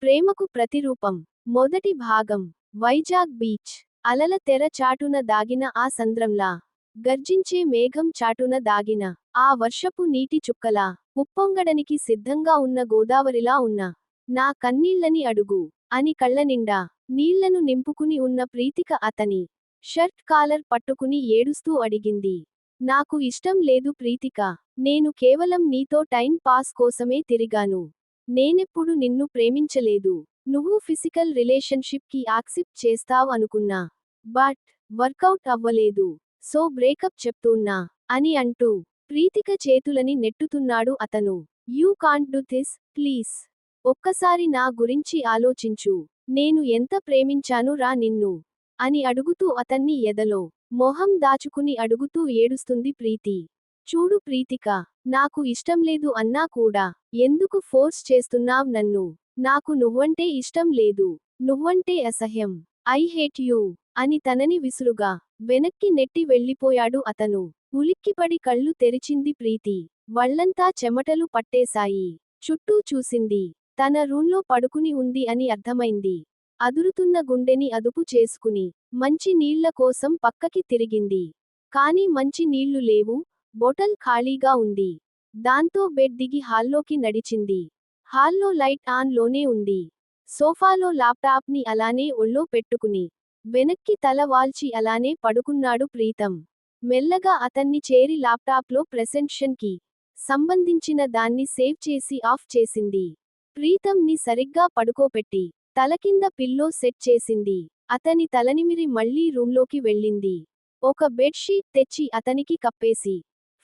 ప్రేమకు ప్రతిరూపం. మొదటి భాగం. వైజాగ్ బీచ్. అలల తెర చాటున దాగిన ఆ సంద్రంలా, గర్జించే మేఘం చాటున దాగిన ఆ వర్షపు నీటి చుక్కలా, ఉప్పొంగడానికి సిద్ధంగా ఉన్న గోదావరిలా ఉన్న నా కన్నీళ్లని అడుగు అని కళ్ళనిండా నీళ్లను నింపుకుని ఉన్న ప్రీతిక అతని షర్ట్ కాలర్ పట్టుకుని ఏడుస్తూ అడిగింది. నాకు ఇష్టం లేదు ప్రీతిక. నేను కేవలం నీతో టైం పాస్ కోసమే తిరిగాను. నేనెప్పుడు నిన్ను ప్రేమించలేదు. నువ్వు ఫిజికల్ రిలేషన్షిప్ కి యాక్సెప్ట్ చేస్తావ్ అనుకున్నా. బట్ వర్కౌట్ అవ్వలేదు. సో బ్రేకప్ చెప్తున్నా అని అంటూ ప్రీతిక చేతులని నెట్టుతున్నాడు అతను. You can't do this, please. ఒక్కసారి నా గురించి ఆలోచించు. నేను ఎంత ప్రేమించాను రా నిన్ను అని అడుగుతూ అతన్ని ఎదలో మొహం దాచుకుని అడుగుతూ ఏడుస్తుంది ప్రీతి. చూడు ప్రీతిక, నాకు ఇష్టంలేదు అన్నా కూడా ఎందుకు ఫోర్స్ చేస్తున్నావ్ నన్ను? నాకు నువ్వంటే ఇష్టం లేదు. నువ్వంటే అసహ్యం. ఐ హేట్ యూ అని తనని విసురుగా వెనక్కి నెట్టి వెళ్ళిపోయాడు అతను. ఉలిక్కిపడి కళ్ళు తెరిచింది ప్రీతి. వళ్ళంతా చెమటలు పట్టేశాయి. చుట్టూ చూసింది. తన రూంలో పడుకుని ఉంది అని అర్థమైంది. అదురుతున్న గుండెని అదుపు చేసుకుని మంచి నీళ్ల కోసం పక్కకి తిరిగింది. కానీ మంచి నీళ్లు లేవు. బొటల్ ఖాళీగా ఉంది. దాంతో బెడ్ దిగి హాల్లోకి నడిచింది. హాల్లో లైట్ ఆన్ లోనే ఉంది. సోఫాలో ల్యాప్టాప్ ని అలానే ఒళ్ళో పెట్టుకుని వెనక్కి తల వాల్చి అలానే పడుకున్నాడు ప్రీతం. మెల్లగా అతన్ని చేరి ల్యాప్టాప్లో ప్రెసెంటేషన్ కి సంబంధించిన దాన్ని సేవ్ చేసి ఆఫ్ చేసింది. ప్రీతం ని సరిగ్గా పడుకోపెట్టి తలకింద పిల్లో సెట్ చేసింది. అతని తలనిమిరి మళ్లీ రూంలోకి వెళ్ళింది. ఒక బెడ్ షీట్ తెచ్చి అతనికి కప్పేసి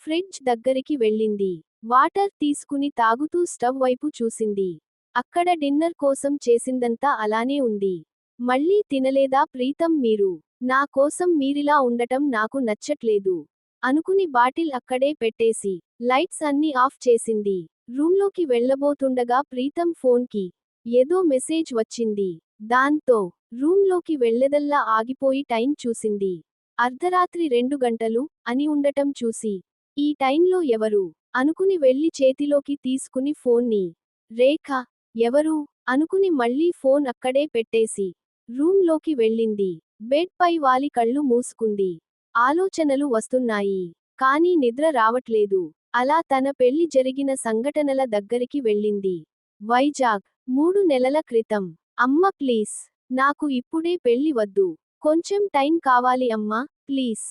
ఫ్రిడ్జ్ దగ్గరికి వెళ్ళింది. వాటర్ తీసుకుని తాగుతూ స్టవ్ వైపు చూసింది. అక్కడ డిన్నర్ కోసం చేసిందంతా అలానే ఉంది. మళ్ళీ తినలేదా ప్రీతం మీరు? నా కోసం మీరిలా ఉండటం నాకు నచ్చట్లేదు అనుకుని బాటిల్ అక్కడే పెట్టేసి లైట్స్ అన్ని ఆఫ్ చేసింది. రూంలోకి వెళ్ళబోతుండగా ప్రీతం ఫోన్కి ఏదో మెసేజ్ వచ్చింది. దాంతో రూంలోకి వెళ్ళెదల్లా ఆగిపోయి టైం చూసింది. అర్ధరాత్రి 2 గంటలు అని ఉండటం చూసి ఈ టైంలో ఎవరు అనుకుని వెళ్లి చేతిలోకి తీసుకుని ఫోన్ని రేఖ ఎవరు అనుకుని మళ్లీ ఫోన్ అక్కడే పెట్టేసి రూంలోకి వెళ్ళింది. బెడ్ పై వాలి కళ్ళు మూసుకుంది. ఆలోచనలు వస్తున్నాయి. కానీ నిద్ర రావట్లేదు. అలా తన పెళ్లి జరిగిన సంఘటనల దగ్గరికి వెళ్ళింది. వైజాగ్. 3 నెలల క్రితం. అమ్మ ప్లీజ్. నాకు ఇప్పుడే పెళ్లి వద్దు. కొంచెం టైం కావాలి అమ్మా, ప్లీజ్.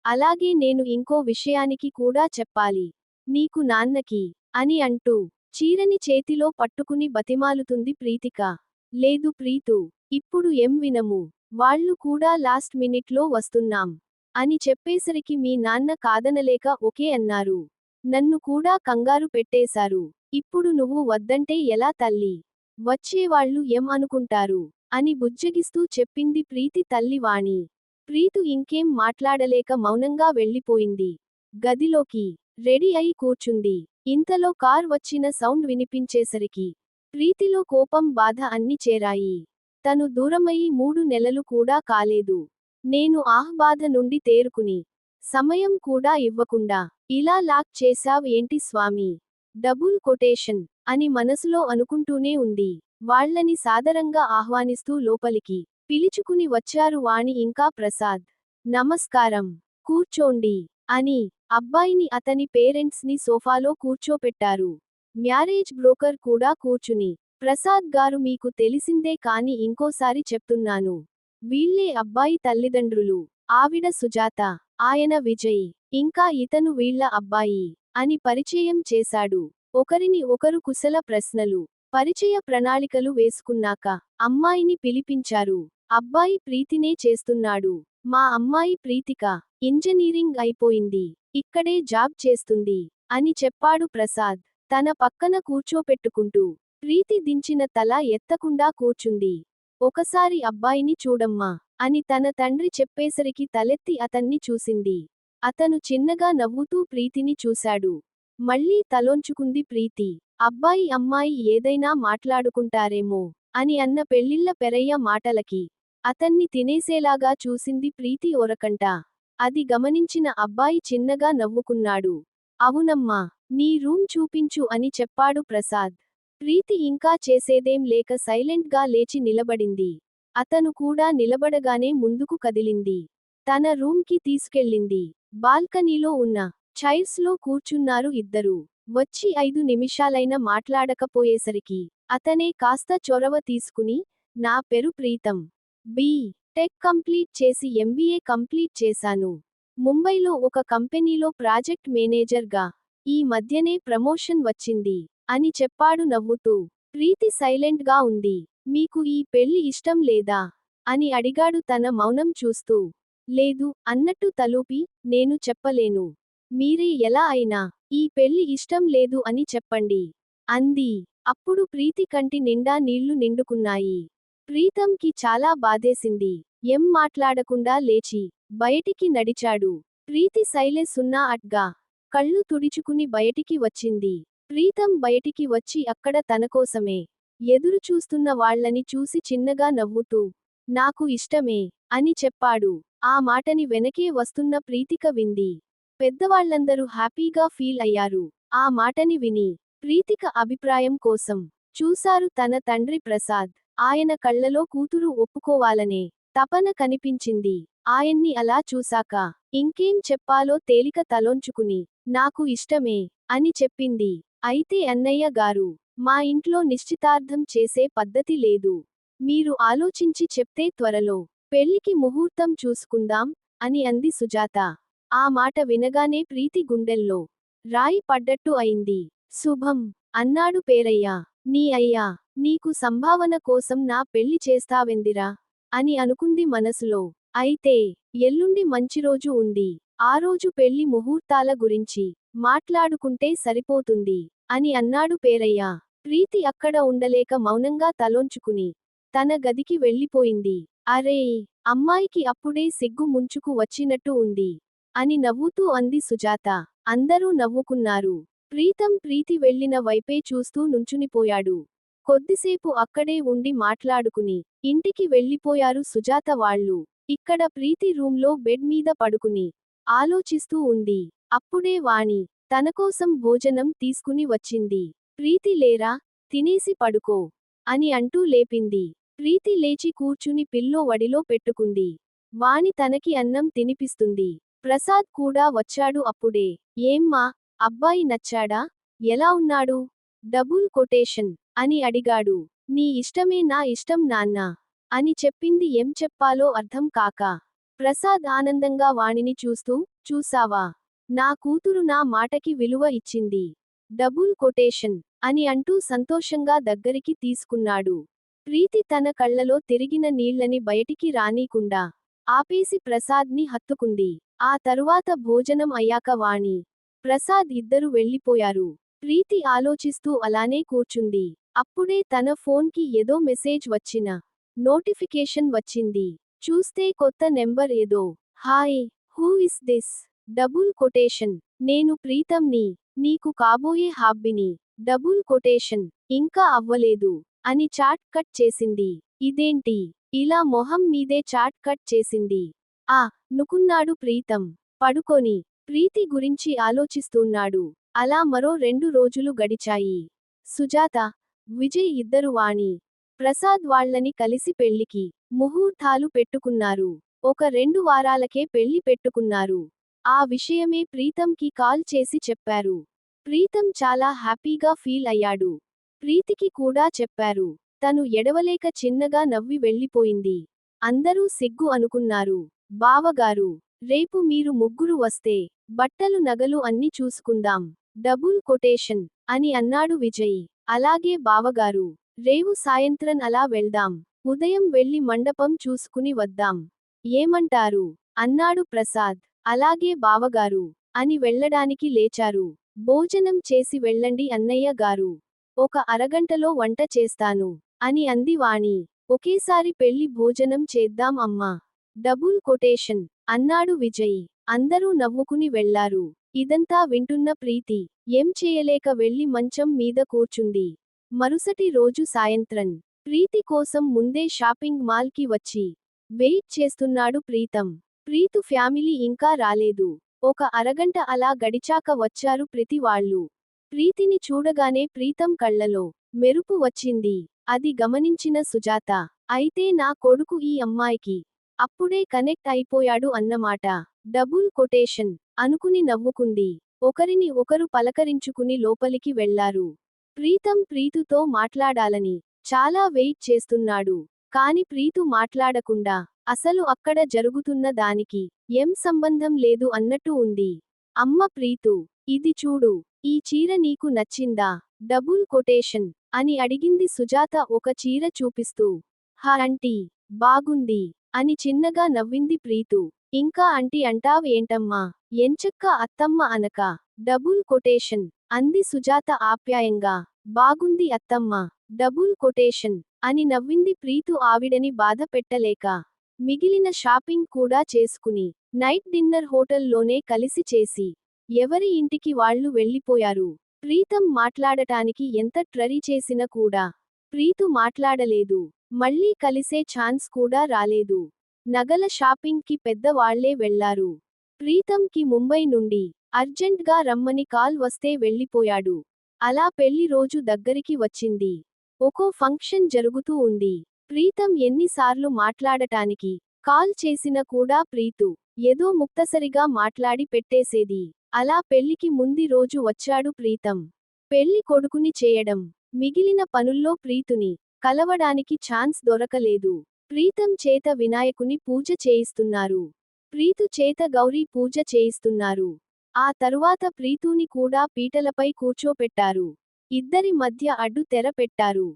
అలాగే నేను ఇంకో విషయానికి కూడా చెప్పాలి. నీకు నాన్నకి అని అంటూ చీరని చేతిలో పట్టుకుని బతిమాలుతుంది ప్రీతిక. లేదు ప్రీతూ. ఇప్పుడు ఏం వినము. వాళ్ళు కూడా లాస్ట్ మినిట్లో వస్తున్నాం అని చెప్పేసరికి మీ నాన్న కాదనలేక ఓకే అన్నారు. నన్ను కూడా కంగారు పెట్టేశారు. ఇప్పుడు నువ్వు వద్దంటే ఎలా తల్లి? వచ్చేవాళ్ళు ఏం అనుకుంటారు అని బుజ్జగిస్తూ చెప్పింది ప్రీతి తల్లి వాణి. ప్రీతు ఇంకేం మాట్లాడలేక మౌనంగా వెళ్ళిపోయింది. గదిలోకి రెడీ అయి కూర్చుంది. ఇంతలో కార్ వచ్చిన సౌండ్ వినిపించేసరికి ప్రీతిలో కోపం బాధ అన్ని చేరాయి. తను దూరమయి 3 నెలలు కూడా కాలేదు. నేను బాధ నుండి తేరుకుని సమయం కూడా ఇవ్వకుండా ఇలా లాక్ చేశావ్ ఏంటి స్వామి? డబుల్ కొటేషన్ అని మనసులో అనుకుంటూనే ఉంది. వాళ్ళని సాదరంగా ఆహ్వానిస్తూ లోపలికి పిలుచుకుని వచ్చారు వాణి ఇంకా ప్రసాద్. నమస్కారం. కూర్చోండి అని అబ్బాయిని అతని పేరెంట్స్ ని సోఫాలో కూర్చోపెట్టారు. మ్యారేజ్ బ్రోకర్ కూడా కూర్చుని ప్రసాద్ గారు మీకు తెలిసిందే కాని ఇంకోసారి చెప్తున్నాను. వీళ్ళే అబ్బాయి తల్లిదండ్రులు. ఆవిడ సుజాత. ఆయన విజయ్. ఇంకా ఇతను వీళ్ళ అబ్బాయి అని పరిచయం చేశాడు. ఒకరిని ఒకరు కుశల ప్రశ్నలు పరిచయ ప్రణాళికలు వేసుకున్నాక అమ్మాయిని పిలిపించారు. అబ్బాయి ప్రీతినే చేస్తున్నాడు. మా అమ్మాయి ప్రీతిక ఇంజనీరింగ్ అయిపోయింది. ఇక్కడే జాబ్ చేస్తుంది అని చెప్పాడు ప్రసాద్ తన పక్కన కూర్చోపెట్టుకుంటూ. ప్రీతి దించిన తల ఎత్తకుండా కూర్చుంది. ఒకసారి అబ్బాయిని చూడమ్మా అని తన తండ్రి చెప్పేసరికి తలెత్తి అతన్ని చూసింది. అతను చిన్నగా నవ్వుతూ ప్రీతిని చూశాడు. మళ్ళీ తలోంచుకుంది ప్రీతి. అబ్బాయి అమ్మాయి ఏదైనా మాట్లాడుకుంటారేమో అని అన్న పెళ్లిళ్ల పెరయ్య మాటలకి అతన్ని తినేసేలాగా చూసింది ప్రీతి ఒరకంట. అది గమనించిన అబ్బాయి చిన్నగా నవ్వుకున్నాడు. అవునమ్మా, నీ రూమ్ చూపించు అని చెప్పాడు ప్రసాద్. ప్రీతి ఇంకా చేసేదేం లేక సైలెంట్ గా లేచి నిలబడింది. అతను కూడా నిలబడగానే ముందుకు కదిలింది. తన రూమ్ కి తీసుకెళ్ళింది. బాల్కనీలో ఉన్న చైర్స్ లో కూర్చున్నారు ఇద్దరు. వచ్చి 5 నిమిషాలైనా మాట్లాడకపోయేసరికి అతనే కాస్త చొరవ తీసుకుని, నా పేరు ప్రీతం. బి. టెక్ కంప్లీట్ చేసి ఎంబీఏ కంప్లీట్ చేశాను. ముంబైలో ఒక కంపెనీలో ప్రాజెక్ట్ మేనేజర్ గా ఈ మధ్యనే ప్రమోషన్ వచ్చింది అని చెప్పాడు నవ్వుతూ. ప్రీతి సైలెంట్ గా ఉంది. మీకు ఈ పెళ్లి ఇష్టం లేదా అని అడిగాడు తన మౌనం చూస్తూ. లేదు అన్నట్టు తలూపి, నేను చెప్పలేను. మీరే ఎలా అయినా ఈ పెళ్లి ఇష్టం లేదు అని చెప్పండి అంది. అప్పుడు ప్రీతి కంటి నిండా నీళ్లు నిండుకున్నాయి. ప్రీతంకి చాలా బాధేసింది. ఏం మాట్లాడకుండా లేచి బయటికి నడిచాడు. ప్రీతి సైలెన్స్ ఉన్నా అట్గా కళ్ళు తుడుచుకుని బయటికి వచ్చింది. ప్రీతం బయటికి వచ్చి అక్కడ తనకోసమే ఎదురు చూస్తున్న వాళ్ళని చూసి చిన్నగా నవ్వుతూ, నాకు ఇష్టమే అని చెప్పాడు. ఆ మాటని వెనకే వస్తున్న ప్రీతిక వింది. పెద్దవాళ్లందరూ హ్యాపీగా ఫీల్ అయ్యారు. ఆ మాటని విని ప్రీతిక అభిప్రాయం కోసం చూశారు తన తండ్రి ప్రసాద్. ఆయన కళ్ళలో కూతురు ఒప్పుకోవాలనే తపన కనిపించింది. ఆయన్ని అలా చూశాక ఇంకేం చెప్పాలో తేలిక తలొంచుకుని, నాకు ఇష్టమే అని చెప్పింది. అయితే అన్నయ్య గారు, మా ఇంట్లో నిశ్చితార్థం చేసే పద్ధతి లేదు. మీరు ఆలోచించి చెప్తే త్వరలో పెళ్లికి ముహూర్తం చూసుకుందాం అని అంది సుజాత. ఆ మాట వినగానే ప్రీతి గుండెల్లో రాయి పడ్డట్టు అయింది. శుభం అన్నాడు పేరయ్య. నీ అయ్యా నీకు సంభావన కోసం నా పెళ్లి చేస్తావెందిరా అని అనుకుంది మనసులో. అయితే ఎల్లుండి మంచి రోజు ఉంది. ఆ రోజు పెళ్లి ముహూర్తాల గురించి మాట్లాడుకుంటే సరిపోతుంది అని అన్నాడు పేరయ్య. ప్రీతి అక్కడ ఉండలేక మౌనంగా తలొంచుకుని తన గదికి వెళ్ళిపోయింది. అరే, అమ్మాయికి అప్పుడే సిగ్గు ముంచుకు వచ్చినట్టు ఉంది అని నవ్వుతూ అంది సుజాత. అందరూ నవ్వుకున్నారు. ప్రీతి వెళ్ళిన వైపే చూస్తూ నుంచునిపోయాడు. కొద్దిసేపు అక్కడే ఉండి మాట్లాడుకుని ఇంటికి వెళ్ళిపోయారు సుజాత వాళ్ళు. ఇక్కడ ప్రీతి రూంలో బెడ్ మీద పడుకుని ఆలోచిస్తూ ఉంది. అప్పుడే వాణి తనకోసం భోజనం తీసుకుని వచ్చింది. ప్రీతి లేరా, తినేసి పడుకో అని అంటూ లేపింది. ప్రీతి లేచి కూర్చుని పిల్లో వడిలో పెట్టుకుంది. వాణి తనకి అన్నం తినిపిస్తుంది. ప్రసాద్ కూడా వచ్చాడు అప్పుడే. ఏమ్మా, అబ్బాయి నచ్చాడా? ఎలా ఉన్నాడు? డబుల్ కొటేషన్ అని అడిగాడు. నీ ఇష్టమే నా ఇష్టం నాన్నా అని చెప్పింది. ఏం చెప్పాలో అర్థం కాక. ప్రసాద్ ఆనందంగా వాణిని చూస్తూ, చూసావా, నా కూతురు నా మాటకి విలువ ఇచ్చింది. డబుల్ కొటేషన్ అని అంటూ సంతోషంగా దగ్గరికి తీసుకున్నాడు. ప్రీతి తన కళ్ళలో తిరిగిన నీళ్లని బయటికి రానీకుండా ఆపేసి ప్రసాద్ని హత్తుకుంది. ఆ తరువాత భోజనం అయ్యాక వాణి, ప్రసాద్ ఇద్దరు వెళ్ళిపోయారు. ప్రీతి ఆలోచిస్తూ అలానే కూర్చుంది. అప్పుడే తన ఫోన్కి ఏదో మెసేజ్ వచ్చిన నోటిఫికేషన్ వచ్చింది. చూస్తే కొత్త నెంబర్ ఏదో. Hi, who is this? Double quotation. నేను ప్రీతంని, నీకు కాబోయే హాబ్బిని. Double quotation. ఇంకా అవ్వలేదు అని చాట్ కట్ చేసింది. ఇదేంటి ఇలా మొహం మీదే చాట్ కట్ చేసింది? ఆ నుకున్నాడు ప్రీతం. పడుకొని ప్రీతి గురించి ఆలోచిస్తున్నాడు. అలా మరో 2 రోజులు గడిచాయి. సుజాత, విజయ్ ఇద్దరు వాణి, ప్రసాద్ వాళ్ళని కలిసి పెళ్లికి ముహూర్తాలు పెట్టుకున్నారు. ఒక 2 వారాలకే పెళ్లి పెట్టుకున్నారు. ఆ విషయమే ప్రీతంకి కాల్ చేసి చెప్పారు. ప్రీతం చాలా హ్యాపీగా ఫీల్ అయ్యాడు. ప్రీతికి కూడా చెప్పారు. తను ఎడవలేక చిన్నగా నవ్వి వెళ్ళిపోయింది. అందరూ సిగ్గు అనుకున్నారు. బావగారు, రేపు మీరు ముగ్గురు వస్తే బట్టలు నగలు అన్ని చూసుకుందాం. డబుల్ కొటేషన్ అని అన్నాడు విజయ్. అలాగే బావగారు, రేవు సాయంత్రం అలా వెళ్దాం. ఉదయం వెళ్ళి మండపం చూసుకుని వద్దాం. ఏమంటారు అన్నాడు ప్రసాద్. అలాగే బావగారు అని వెళ్ళడానికి లేచారు. భోజనం చేసి వెళ్ళండి అన్నయ్య గారు. ఒక అరగంటలో వంట చేస్తాను అని అంది వాణి. ఒకేసారి పెళ్లి భోజనం చేద్దాం అమ్మా. డబుల్ కొటేషన్ అన్నాడు విజయ్. అందరూ నవ్వుకుని వెళ్లారు. ఇదంతా వింటున్న ప్రీతి ఏం చేయలేక వెళ్లి మంచం మీద కూర్చుంది. మరుసటి రోజు సాయంత్రం ప్రీతి కోసం ముందే షాపింగ్ మాల్ కి వచ్చి వెయిట్ చేస్తున్నాడు ప్రీతం. ప్రీతు ఫ్యామిలీ ఇంకా రాలేదు. ఒక అరగంట అలా గడిచాక వచ్చారు ప్రీతి వాళ్ళు. ప్రీతిని చూడగానే ప్రీతం కళ్ళలో మెరుపు వచ్చింది. అది గమనించిన సుజాత, అయితే నా కొడుకు ఈ అమ్మాయికి అప్పుడే కనెక్ట్ అయిపోయాడు అన్నమాట. డబుల్ కొటేషన్ అనుకుని నవ్వుకుంది. ఒకరిని ఒకరు పలకరించుకుని లోపలికి వెళ్లారు. ప్రీతం ప్రీతుతో మాట్లాడాలని చాలా వెయిట్ చేస్తున్నాడు. కాని ప్రీతు మాట్లాడకుండా, అసలు అక్కడ జరుగుతున్న దానికి ఏం సంబంధం లేదు అన్నట్టు ఉంది. అమ్మ ప్రీతు, ఇది చూడు, ఈ చీర నీకు నచ్చిందా? డబుల్ కొటేషన్ అని అడిగింది సుజాత ఒక చీర చూపిస్తూ. హ ఆంటీ, బాగుంది అని చిన్నగా నవ్వింది ప్రీతు. ఇంకా ఆంటీ అంటావ్ ఏంటమ్మా? ఎంచక్కా అత్తమ్మ అనక. డబుల్ కొటేషన్ అంది సుజాత ఆప్యాయంగా. బాగుంది అత్తమ్మ. డబుల్ కొటేషన్ అని నవ్వింది ప్రీతు ఆవిడని బాధ పెట్టలేక. మిగిలిన షాపింగ్ కూడా చేసుకుని, నైట్ డిన్నర్ హోటల్లోనే కలిసి చేసి, ఎవరి ఇంటికి వాళ్ళు వెళ్ళిపోయారు. ప్రీతం మాట్లాడటానికి ఎంత ట్రై చేసినా కూడా ప్రీతు మాట్లాడలేదు. మళ్ళీ కలిసే ఛాన్స్ కూడా రాలేదు. నగల షాపింగ్ కి పెద్దవాళ్లే వెళ్లారు. ప్రీతంకి ముంబై నుండి అర్జెంట్గా రమ్మని కాల్ వస్తే వెళ్ళిపోయాడు. అలా పెళ్లి రోజు దగ్గరికి వచ్చింది. ఒక్కో ఫంక్షన్ జరుగుతూ ఉంది. ప్రీతం ఎన్నిసార్లు మాట్లాడటానికి కాల్ చేసినా కూడా ప్రీతు ఏదో ముక్తసరిగా మాట్లాడి పెట్టేసేది. అలా పెళ్లికి ముంది రోజు వచ్చాడు ప్రీతం. పెళ్లి కొడుకుని చేయడం, మిగిలిన పనుల్లో ప్రీతుని కలవడానికి ఛాన్స్ దొరకలేదు. ప్రీతం చేత వినాయకుని పూజ చేయిస్తున్నారు. ప్రీతు చేత గౌరీ పూజ చేయిస్తున్నారు. ఆ తరువాత ప్రీతుని కూడా పీటలపై కూర్చోపెట్టారు. ఇద్దరి మధ్య అడ్డు తెర పెట్టారు.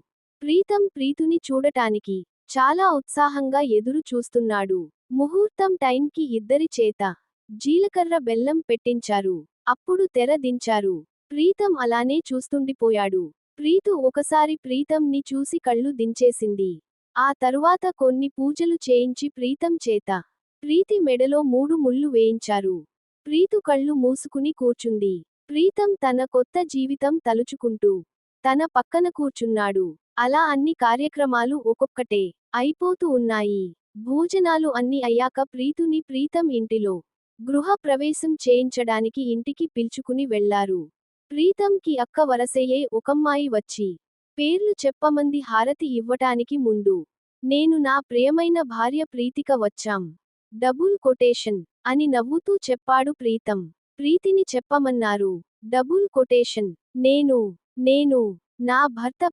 ప్రీతం ప్రీతుని చూడటానికి చాలా ఉత్సాహంగా ఎదురు చూస్తున్నాడు. ముహూర్తం టైంకి ఇద్దరి చేత జీలకర్ర బెల్లం పెట్టించారు. అప్పుడు తెర దించారు. ప్రీతం అలానే చూస్తుండిపోయాడు. ప్రీతు ఒకసారి ప్రీతంని చూసి కళ్ళు దించేసింది. ఆ తరువాత కొన్ని పూజలు చేయించి ప్రీతం చేత ప్రీతి మెడలో 3 ముళ్ళు వేయించారు. ప్రీతు కళ్ళు మూసుకుని కూర్చుంది. ప్రీతం తన కొత్త జీవితం తలుచుకుంటూ తన పక్కన కూర్చున్నాడు. అలా అన్ని కార్యక్రమాలు ఒక్కొక్కటే అయిపోతూ ఉన్నాయి. భోజనాలు అన్ని అయ్యాక ప్రీతుని ప్రీతం ఇంటిలో గృహ ప్రవేశం చేయించడానికి ఇంటికి పిలుచుకుని వెళ్లారు. ప్రీతంకి అక్క వరసయ్యే ఒకమ్మాయి వచ్చి పేర్లు చెప్పమంది హారతి ఇవ్వటానికి ముందు. నేను నా ప్రియమైన భార్య ప్రీతిక వచ్చాం. డబుల్ కొటేషన్ అని నవ్వుతూ చెప్పాడు ప్రీతం. ప్రీతిని చెప్పమన్నారు. Double quotation. నేను నా భర్త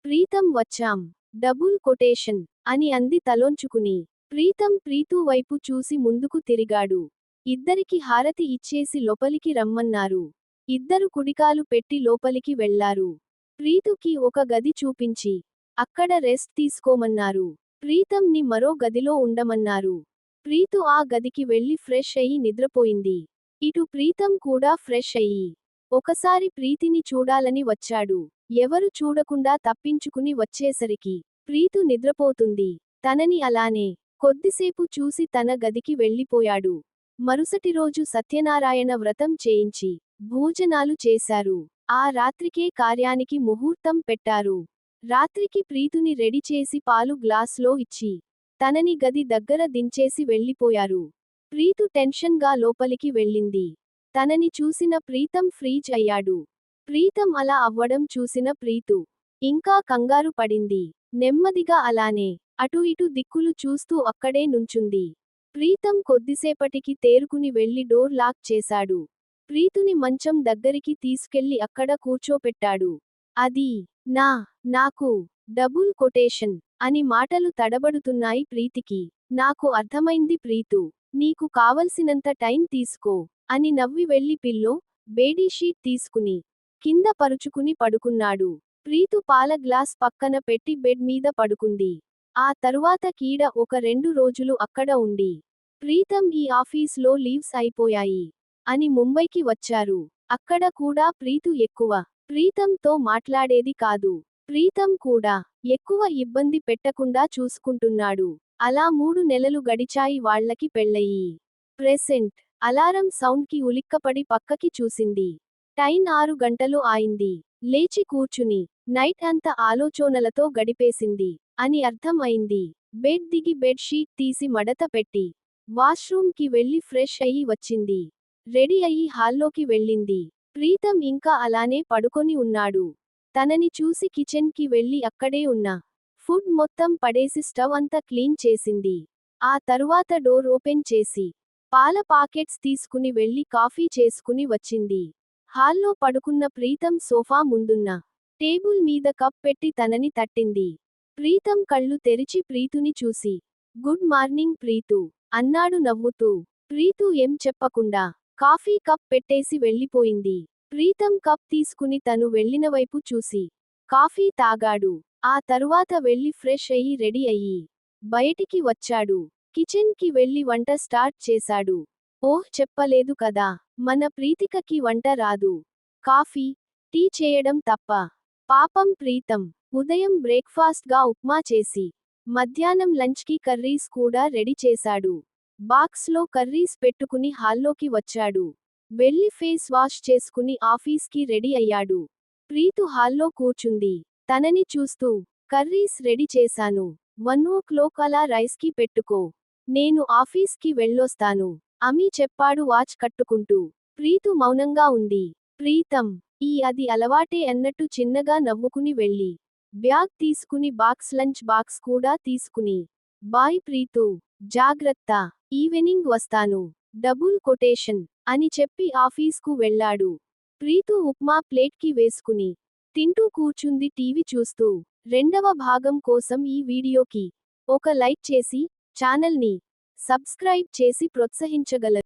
ప్రీతం వచ్చాం. డబుల్ కొటేషన్ అని అంది తలోంచుకుని. ప్రీతం ప్రీతు వైపు చూసి ముందుకు తిరిగాడు. ఇద్దరికి హారతి ఇచ్చేసి లోపలికి రమ్మన్నారు. ఇద్దరు కుడికాలు పెట్టి లోపలికి వెళ్లారు. ప్రీతుకి ఒక గది చూపించి అక్కడ రెస్ట్ తీసుకోమన్నారు. ప్రీతంని మరో గదిలో ఉండమన్నారు. ప్రీతు ఆ గదికి వెళ్లి ఫ్రెష్ అయి నిద్రపోయింది. ఇటు ప్రీతం కూడా ఫ్రెష్ అయ్యి ఒకసారి ప్రీతిని చూడాలని వచ్చాడు. ఎవరు చూడకుండా తప్పించుకుని వచ్చేసరికి ప్రీతు నిద్రపోతుంది. తనని అలానే కొద్దిసేపు చూసి తన గదికి వెళ్ళిపోయాడు. మరుసటి రోజు సత్యనారాయణ వ్రతం చేయించి భోజనాలు చేశారు. ఆ రాత్రికే కార్యానికి ముహూర్తం పెట్టారు. రాత్రికి ప్రీతుని రెడీ చేసి పాలు గ్లాస్లో ఇచ్చి తనని గది దగ్గర దించేసి వెళ్ళిపోయారు. ప్రీతు టెన్షన్గా లోపలికి వెళ్ళింది. తనని చూసిన ప్రీతం ఫ్రీజ్ అయ్యాడు. ప్రీతం అలా అవ్వడం చూసిన ప్రీతు ఇంకా కంగారు పడింది. నెమ్మదిగా అలానే అటు ఇటు దిక్కులు చూస్తూ అక్కడే నుంచుంది. ప్రీతం కొద్దిసేపటికి తేరుకుని వెళ్లి డోర్ లాక్ చేశాడు. ప్రీతుని మంచం దగ్గరికి తీసుకెళ్లి అక్కడ కూర్చోపెట్టాడు. అది నాకు డబుల్ కొటేషన్ అని మాటలు తడబడుతున్నాయి ప్రీతికి. నాకు అర్థమైంది ప్రీతు. నీకు కావలసినంత టైం తీసుకో అని నవ్వి వెళ్లి పిల్లో, బేడీషీట్ తీసుకుని కింద పరుచుకుని పడుకున్నాడు. ప్రీతు పాల గ్లాస్ పక్కన పెట్టి బెడ్ మీద పడుకుంది. ఆ తరువాత కీడ ఒక 2 రోజులు అక్కడ ఉండి, ప్రీతం ఈ ఆఫీస్లో లీవ్స్ అయిపోయాయి అని ముంబైకి వచ్చారు. అక్కడ కూడా ప్రీతు ఎక్కువ ప్రీతంతో మాట్లాడేది కాదు. ప్రీతం కూడా ఎక్కువ ఇబ్బంది పెట్టకుండా చూసుకుంటున్నాడు. అలా 3 నెలలు గడిచాయి వాళ్లకి పెళ్ళయి. ప్రెసెంట్ అలారం సౌండ్కి ఉలిక్కపడి పక్కకి చూసింది. టైం 6 గంటలు అయింది. లేచి కూర్చుని నైట్ అంతా ఆలోచనలతో గడిపేసింది అని అర్థం అయింది. బెడ్ దిగి బెడ్ షీట్ తీసి మడత పెట్టి వాష్రూమ్ కి వెళ్లి ఫ్రెష్ అయ్యి వచ్చింది. రెడీ అయ్యి హాల్లోకి వెళ్ళింది. ప్రీతం ఇంకా అలానే పడుకొని ఉన్నాడు. తనని చూసి కిచెన్ కి వెళ్లి అక్కడే ఉన్న ఫుడ్ మొత్తం పడేసి స్టవ్ అంతా క్లీన్ చేసింది. ఆ తరువాత డోర్ ఓపెన్ చేసి పాల పాకెట్స్ తీసుకుని వెళ్లి కాఫీ చేసుకుని వచ్చింది. హాల్లో పడుకున్న ప్రీతం సోఫా ముందున్న టేబుల్ మీద కప్ పెట్టి తనని తట్టింది. ప్రీతం కళ్ళు తెరిచి ప్రీతుని చూసి గుడ్ మార్నింగ్ ప్రీతూ అన్నాడు నవ్వుతూ. ప్రీతు ఏం చెప్పకుండా కాఫీ కప్ పెట్టేసి వెళ్ళిపోయింది. ప్రీతం కప్ తీసుకుని తను వెళ్ళినవైపు చూసి కాఫీ తాగాడు. ఆ తరువాత వెళ్లి ఫ్రెష్ అయ్యి రెడీ అయ్యి బయటికి వచ్చాడు. కిచెన్ కి వెళ్లి వంట స్టార్ట్ చేశాడు. ఓహ్ చెప్పలేదు కదా, మన ప్రీతికకి వంట రాదు. కాఫీ, టీ చేయడం తప్ప. పాపం ప్రీతం ఉదయం బ్రేక్ఫాస్ట్ గా ఉప్మా చేసి మధ్యాహ్నం లంచ్ కి కర్రీస్ కూడా రెడీ చేశాడు. బాక్స్ లో కర్రీస్ పెట్టుకుని హాల్లోకి వచ్చాడు. వెళ్లి ఫేస్ వాష్ చేసుకుని ఆఫీస్ కి రెడీ అయ్యాడు. ప్రీతు హాల్లో కూర్చుంది. తనని చూస్తూ కర్రీస్ రెడీ చేశాను. 1 o'clock అలా రైస్ కి పెట్టుకో. నేను ఆఫీస్ కి వెళ్ళొస్తాను అని చెప్పాడు వాచ్ కట్టుకుంటూ. ప్రీతు మౌనంగా ఉంది. ప్రీతం అది అలవాటే అన్నట్టు చిన్నగా నవ్వుకుని వెళ్ళి బ్యాగ్ తీసుకుని లంచ్ బాక్స్ కూడా తీసుకుని బాయ్ ప్రీతూ, జాగ్రత్త, ఈవెనింగ్ వస్తాను, డబుల్ కొటేషన్ అని చెప్పి ఆఫీస్కు వెళ్ళాడు. ప్రీతు ఉప్మా ప్లేట్ కి వేసుకుని తింటూ కూర్చుంది టీవీ చూస్తూ. రెండవ భాగం కోసం ఈ వీడియోకి ఒక లైక్ చేసి ఛానల్ ని సబ్స్క్రైబ్ చేసి ప్రోత్సహించగలరు.